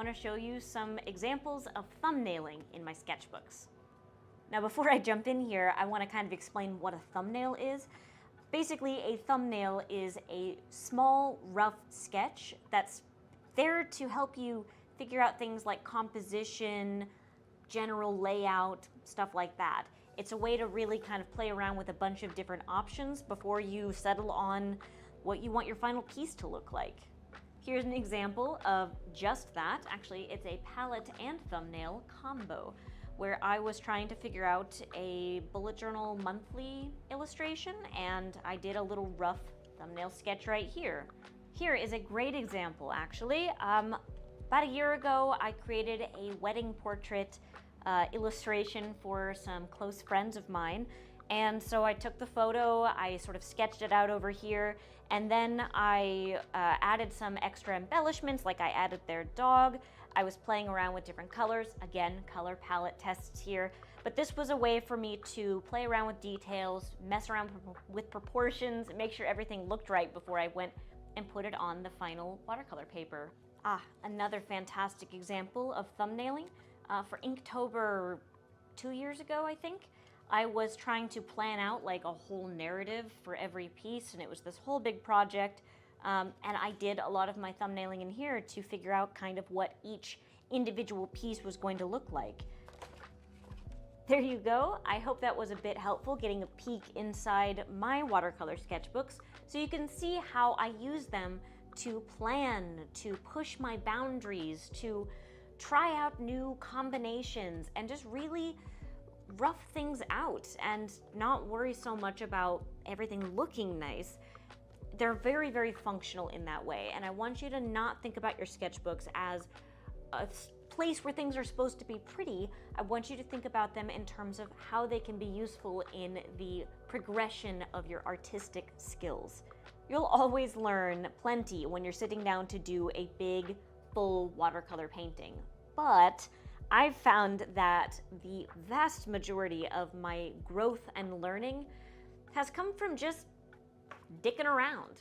want to show you some examples of thumbnailing in my sketchbooks. Now before I jump in here, I want to kind of explain what a thumbnail is. Basically, a thumbnail is a small, rough sketch that's there to help you figure out things like composition, general layout, stuff like that. It's a way to really kind of play around with a bunch of different options before you settle on what you want your final piece to look like. Here's an example of just that. Actually, it's a palette and thumbnail combo, where I was trying to figure out a bullet journal monthly illustration, and I did a little rough thumbnail sketch right here. Here is a great example, actually. About a year ago, I created a wedding portrait illustration for some close friends of mine. And so I took the photo, I sort of sketched it out over here, and then I added some extra embellishments, like I added their dog. I was playing around with different colors. Again, color palette tests here. But this was a way for me to play around with details, mess around with proportions, make sure everything looked right before I went and put it on the final watercolor paper. Another fantastic example of thumbnailing. For Inktober 2 years ago, I think, I was trying to plan out like a whole narrative for every piece, and it was this whole big project. And I did a lot of my thumbnailing in here to figure out kind of what each individual piece was going to look like. There you go. I hope that was a bit helpful, getting a peek inside my watercolor sketchbooks so you can see how I use them to plan, to push my boundaries, to try out new combinations, and just really rough things out and not worry so much about everything looking nice. They're very, very functional in that way, and I want you to not think about your sketchbooks as a place where things are supposed to be pretty. I want you to think about them in terms of how they can be useful in the progression of your artistic skills. You'll always learn plenty when you're sitting down to do a big, full watercolor painting, but I've found that the vast majority of my growth and learning has come from just dicking around.